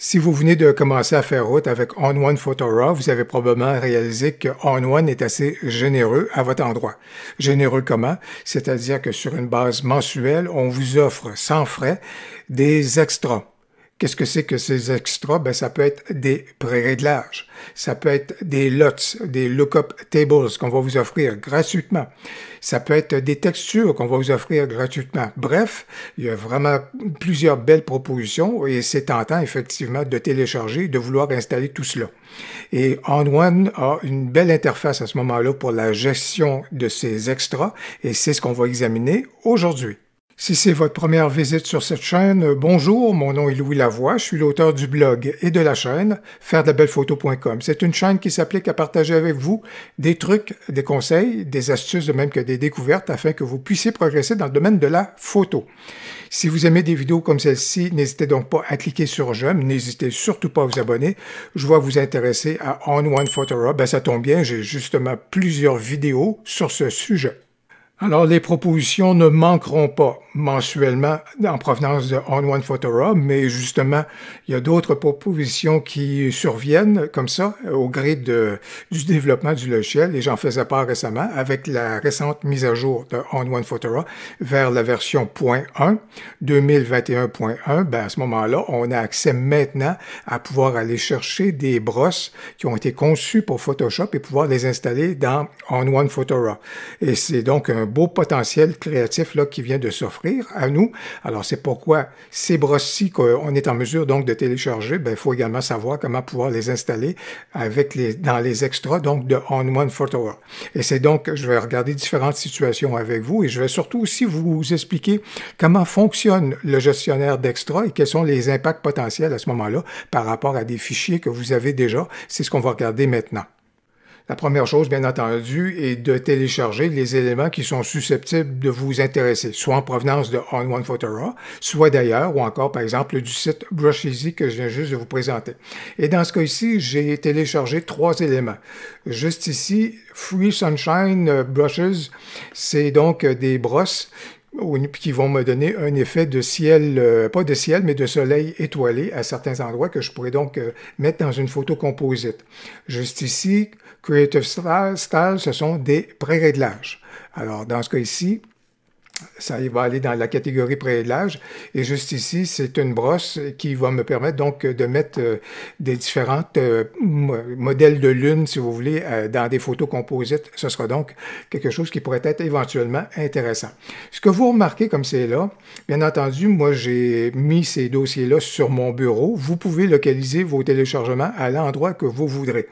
Si vous venez de commencer à faire route avec On1 Photo-Raw, vous avez probablement réalisé que On1 est assez généreux à votre endroit. Généreux comment? C'est-à-dire que sur une base mensuelle, on vous offre sans frais des extras. Qu'est-ce que c'est que ces extras? Ben, ça peut être des pré-réglages, ça peut être des LUTs, des lookup tables qu'on va vous offrir gratuitement. Ça peut être des textures qu'on va vous offrir gratuitement. Bref, il y a vraiment plusieurs belles propositions et c'est tentant effectivement de télécharger, de vouloir installer tout cela. Et On1 a une belle interface à ce moment-là pour la gestion de ces extras et c'est ce qu'on va examiner aujourd'hui. Si c'est votre première visite sur cette chaîne, bonjour, mon nom est Louis Lavoie, je suis l'auteur du blog et de la chaîne fairedebellesphotos.com. C'est une chaîne qui s'applique à partager avec vous des trucs, des conseils, des astuces, de même que des découvertes afin que vous puissiez progresser dans le domaine de la photo. Si vous aimez des vidéos comme celle-ci, n'hésitez donc pas à cliquer sur j'aime, n'hésitez surtout pas à vous abonner. Je vois vous intéresser à On1 Photo-Raw, ben ça tombe bien, j'ai justement plusieurs vidéos sur ce sujet. Alors, les propositions ne manqueront pas mensuellement en provenance de On1 Photo-Raw, mais justement, il y a d'autres propositions qui surviennent comme ça au gré du développement du logiciel, et j'en faisais part récemment avec la récente mise à jour de On1 Photo-Raw vers la version 0.1, 2021.1. Ben, à ce moment-là, on a accès maintenant à pouvoir aller chercher des brosses qui ont été conçues pour Photoshop et pouvoir les installer dans On1 Photo-Raw. Et c'est donc un beau potentiel créatif là, qui vient de s'offrir à nous. Alors, c'est pourquoi ces brosses-ci qu'on est en mesure donc de télécharger, ben, il faut également savoir comment pouvoir les installer dans les extras donc de On1 Photo-Raw. Et c'est donc, je vais regarder différentes situations avec vous et je vais surtout aussi vous expliquer comment fonctionne le gestionnaire d'extras et quels sont les impacts potentiels à ce moment-là par rapport à des fichiers que vous avez déjà. C'est ce qu'on va regarder maintenant. La première chose, bien entendu, est de télécharger les éléments qui sont susceptibles de vous intéresser, soit en provenance de On1 Photo-Raw, soit d'ailleurs, ou encore, par exemple, du site Brusheezy que je viens juste de vous présenter. Et dans ce cas-ci, j'ai téléchargé 3 éléments. Juste ici, Free Sunshine Brushes, c'est donc des brosses qui vont me donner un effet de ciel, pas de ciel, mais de soleil étoilé à certains endroits que je pourrais donc mettre dans une photo composite. Juste ici, Creative Style, ce sont des pré-réglages. Alors, dans ce cas ici, ça va aller dans la catégorie pré-réglage. Et juste ici, c'est une brosse qui va me permettre donc de mettre des différentes modèles de lune, si vous voulez, dans des photos composites. Ce sera donc quelque chose qui pourrait être éventuellement intéressant. Ce que vous remarquez comme c'est là, bien entendu, moi j'ai mis ces dossiers-là sur mon bureau. Vous pouvez localiser vos téléchargements à l'endroit que vous voudrez.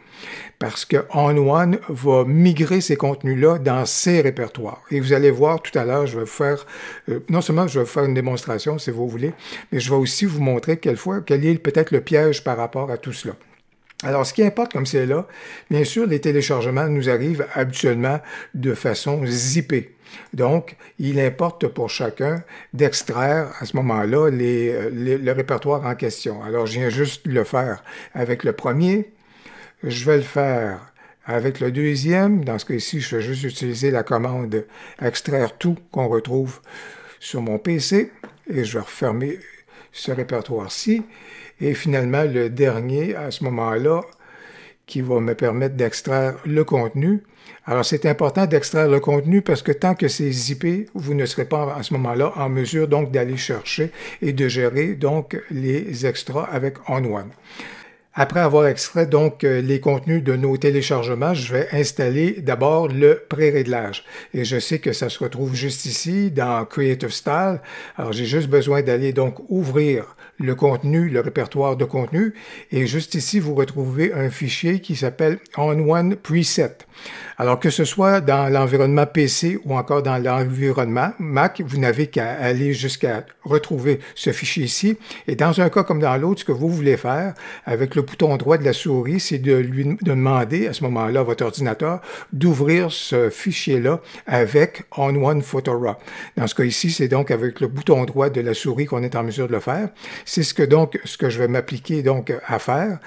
Parce que On1 va migrer ces contenus-là dans ses répertoires. Et vous allez voir tout à l'heure, je vais vous faire, non seulement je vais vous faire une démonstration si vous voulez, mais je vais aussi vous montrer quel est peut-être le piège par rapport à tout cela. Alors, ce qui importe comme c'est là, bien sûr, les téléchargements nous arrivent habituellement de façon zippée. Donc, il importe pour chacun d'extraire à ce moment-là le répertoire en question. Alors, je viens juste le faire avec le premier. Je vais le faire avec le deuxième. Dans ce cas-ci, je vais juste utiliser la commande « Extraire tout » qu'on retrouve sur mon PC. Et je vais refermer ce répertoire-ci. Et finalement, le dernier, à ce moment-là, qui va me permettre d'extraire le contenu. Alors, c'est important d'extraire le contenu parce que tant que c'est zippé, vous ne serez pas à ce moment-là en mesure donc d'aller chercher et de gérer donc les extras avec On1. Après avoir extrait donc les contenus de nos téléchargements, je vais installer d'abord le pré-réglage. Et je sais que ça se retrouve juste ici dans Creative Style. Alors j'ai juste besoin d'aller donc ouvrir le contenu, le répertoire de contenu. Et juste ici, vous retrouvez un fichier qui s'appelle On1 Preset. Alors que ce soit dans l'environnement PC ou encore dans l'environnement Mac, vous n'avez qu'à aller jusqu'à retrouver ce fichier ici. Et dans un cas comme dans l'autre, ce que vous voulez faire avec le bouton droit de la souris, c'est de lui demander à ce moment-là à votre ordinateur d'ouvrir ce fichier-là avec On1 Photo-Raw. Dans ce cas ici, c'est donc avec le bouton droit de la souris qu'on est en mesure de le faire. C'est ce que je vais m'appliquer donc à faire.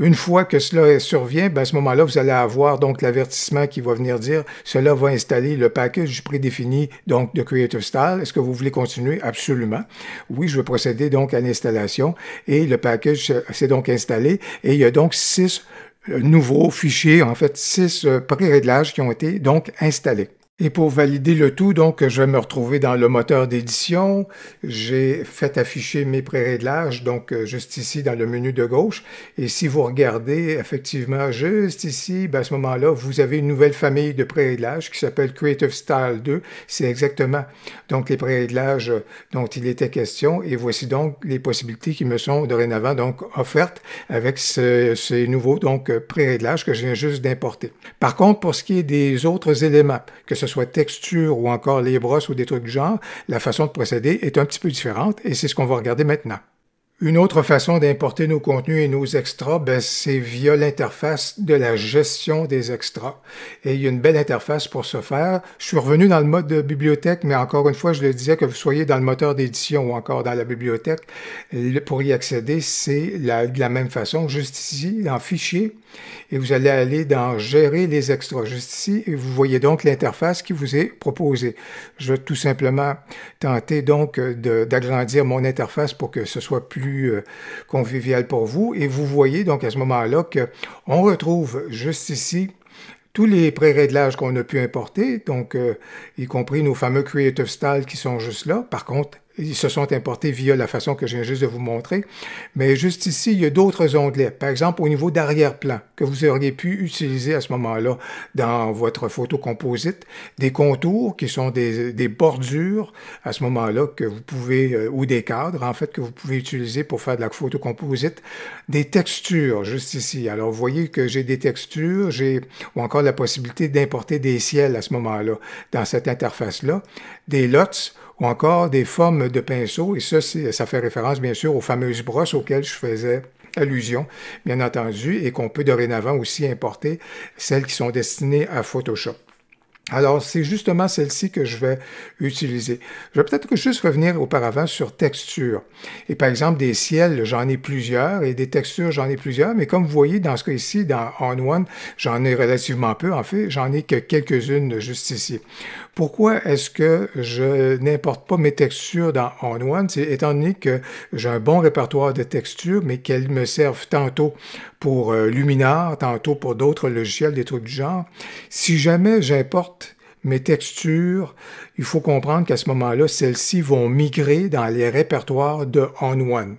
Une fois que cela survient, ben à ce moment-là, vous allez avoir donc l'avertissement qui va venir dire « Cela va installer le package prédéfini donc de Creative Style. Est-ce que vous voulez continuer? » Absolument. Oui, je vais procéder donc à l'installation et le package s'est donc installé et il y a donc 6 nouveaux fichiers, en fait 6 pré-réglages qui ont été donc installés. Et pour valider le tout, donc, je vais me retrouver dans le moteur d'édition. J'ai fait afficher mes pré-réglages, donc juste ici dans le menu de gauche. Et si vous regardez, effectivement, juste ici, ben, à ce moment-là, vous avez une nouvelle famille de pré-réglages qui s'appelle Creative Style 2. C'est exactement donc les pré-réglages dont il était question. Et voici donc les possibilités qui me sont dorénavant donc offertes avec ces nouveaux donc pré-réglages que je viens juste d'importer. Par contre, pour ce qui est des autres éléments, que ce soit texture ou encore les brosses ou des trucs du genre, la façon de procéder est un petit peu différente et c'est ce qu'on va regarder maintenant. Une autre façon d'importer nos contenus et nos extras, ben, c'est via l'interface de la gestion des extras. Et il y a une belle interface pour ce faire. Je suis revenu dans le mode de bibliothèque, mais encore une fois, je le disais, que vous soyez dans le moteur d'édition ou encore dans la bibliothèque, pour y accéder, c'est de la même façon, juste ici, dans Fichier, et vous allez aller dans Gérer les extras, juste ici, et vous voyez donc l'interface qui vous est proposée. Je vais tout simplement tenter donc d'agrandir mon interface pour que ce soit plus convivial pour vous. Et vous voyez donc à ce moment-là qu'on retrouve juste ici tous les pré-réglages qu'on a pu importer, donc y compris nos fameux Creative Style qui sont juste là. Par contre, ils se sont importés via la façon que je viens juste de vous montrer. Mais juste ici, il y a d'autres onglets. Par exemple, au niveau d'arrière-plan, que vous auriez pu utiliser à ce moment-là dans votre photo composite. Des contours qui sont des bordures à ce moment-là que vous pouvez, ou des cadres en fait, que vous pouvez utiliser pour faire de la photo composite. Des textures, juste ici. Alors, vous voyez que j'ai des textures, ou encore la possibilité d'importer des ciels à ce moment-là dans cette interface-là. Des LUTs, ou encore des formes de pinceaux, et ça fait référence bien sûr aux fameuses brosses auxquelles je faisais allusion, bien entendu, et qu'on peut dorénavant aussi importer, celles qui sont destinées à Photoshop. Alors, c'est justement celle-ci que je vais utiliser. Je vais peut-être juste revenir auparavant sur texture. Et par exemple, des ciels, j'en ai plusieurs, et des textures, j'en ai plusieurs, mais comme vous voyez, dans ce cas ici, dans On1, j'en ai relativement peu. En fait, j'en ai que quelques-unes juste ici. Pourquoi est-ce que je n'importe pas mes textures dans On1? C'est étant donné que j'ai un bon répertoire de textures, mais qu'elles me servent tantôt pour Luminar, tantôt pour d'autres logiciels, des trucs du genre. Si jamais j'importe mes textures, il faut comprendre qu'à ce moment-là, celles-ci vont migrer dans les répertoires de On1.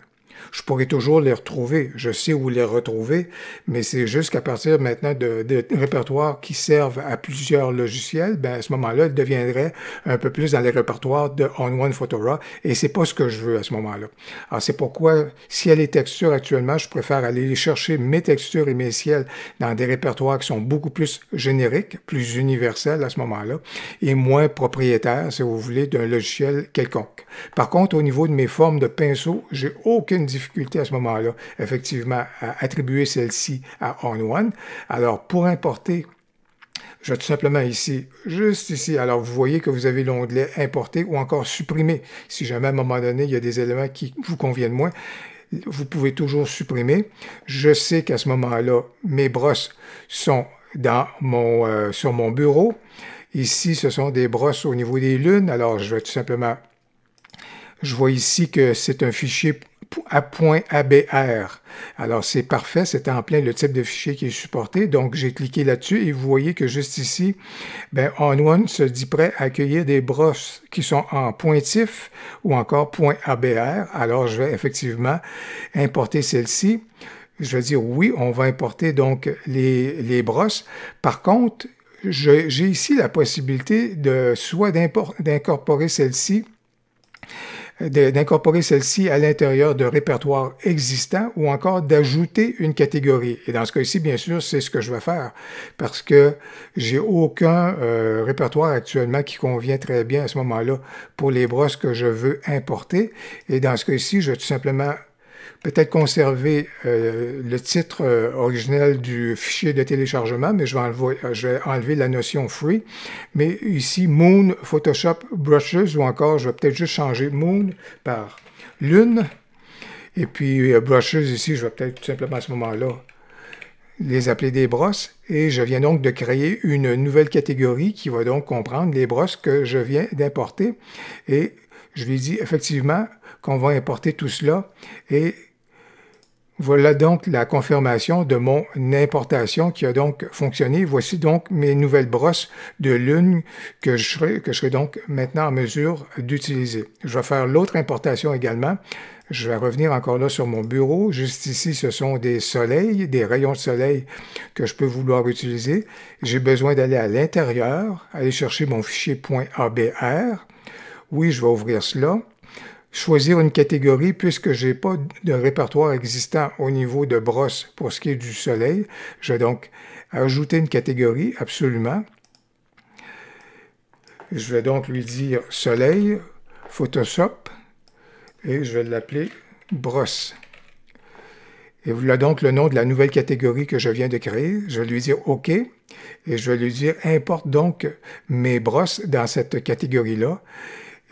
Je pourrais toujours les retrouver, je sais où les retrouver, mais c'est juste qu'à partir maintenant de répertoires qui servent à plusieurs logiciels, ben à ce moment-là, ils deviendraient un peu plus dans les répertoires de On1 Photo-Raw, et c'est pas ce que je veux à ce moment-là. Alors c'est pourquoi, s'il y a les textures actuellement, je préfère aller chercher mes textures et mes ciels dans des répertoires qui sont beaucoup plus génériques, plus universels à ce moment-là, et moins propriétaires, si vous voulez, d'un logiciel quelconque. Par contre, au niveau de mes formes de pinceau, j'ai aucune difficulté à ce moment-là, effectivement, à attribuer celle-ci à On1. Alors, pour importer, je vais tout simplement ici, juste ici, alors vous voyez que vous avez l'onglet « Importer » ou encore « Supprimer ». Si jamais, à un moment donné, il y a des éléments qui vous conviennent moins, vous pouvez toujours supprimer. Je sais qu'à ce moment-là, mes brosses sont sur mon bureau. Ici, ce sont des brosses au niveau des lunes. Alors, je vais tout simplement... Je vois ici que c'est un fichier à .abr. Alors, c'est parfait, c'est en plein le type de fichier qui est supporté. Donc, j'ai cliqué là-dessus et vous voyez que juste ici, ben, On1 se dit prêt à accueillir des brosses qui sont en pointif ou encore .abr. Alors, je vais effectivement importer celle-ci. Je vais dire oui, on va importer donc les brosses. Par contre, j'ai ici la possibilité de soit d'incorporer celle-ci à l'intérieur de répertoires existants ou encore d'ajouter une catégorie. Et dans ce cas-ci, bien sûr, c'est ce que je vais faire parce que j'ai aucun répertoire actuellement qui convient très bien à ce moment-là pour les brosses que je veux importer. Et dans ce cas-ci, je vais tout simplement peut-être conserver le titre originel du fichier de téléchargement, mais je vais enlever la notion free. Mais ici, Moon Photoshop Brushes, ou encore, je vais peut-être juste changer Moon par Lune. Et puis, Brushes, ici, je vais peut-être tout simplement à ce moment-là les appeler des brosses et je viens donc de créer une nouvelle catégorie qui va donc comprendre les brosses que je viens d'importer. Et je lui dis effectivement qu'on va importer tout cela et voilà donc la confirmation de mon importation qui a donc fonctionné. Voici donc mes nouvelles brosses de lune que je serai donc maintenant en mesure d'utiliser. Je vais faire l'autre importation également. Je vais revenir encore là sur mon bureau. Juste ici, ce sont des soleils, des rayons de soleil que je peux vouloir utiliser. J'ai besoin d'aller à l'intérieur, aller chercher mon fichier .abr. Oui, je vais ouvrir cela. Choisir une catégorie puisque je n'ai pas de répertoire existant au niveau de brosse pour ce qui est du soleil. Je vais donc ajouter une catégorie, absolument. Je vais donc lui dire soleil, Photoshop, et je vais l'appeler brosse. Et voilà donc le nom de la nouvelle catégorie que je viens de créer. Je vais lui dire OK, et je vais lui dire importe donc mes brosses dans cette catégorie-là.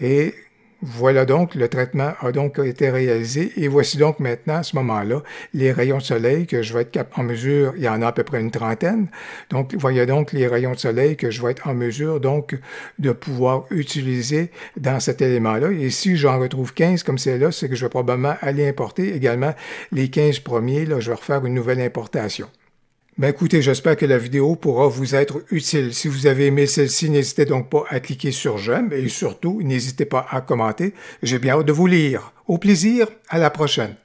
Et voilà donc, le traitement a donc été réalisé et voici donc maintenant, à ce moment-là, les rayons de soleil que je vais être en mesure, il y en a à peu près une trentaine, donc voyez donc les rayons de soleil que je vais être en mesure donc de pouvoir utiliser dans cet élément-là. Et si j'en retrouve 15 comme c'est là, c'est que je vais probablement aller importer également les 15 premiers, là je vais refaire une nouvelle importation. Ben écoutez, j'espère que la vidéo pourra vous être utile. Si vous avez aimé celle-ci, n'hésitez donc pas à cliquer sur j'aime et surtout, n'hésitez pas à commenter. J'ai bien hâte de vous lire. Au plaisir, à la prochaine.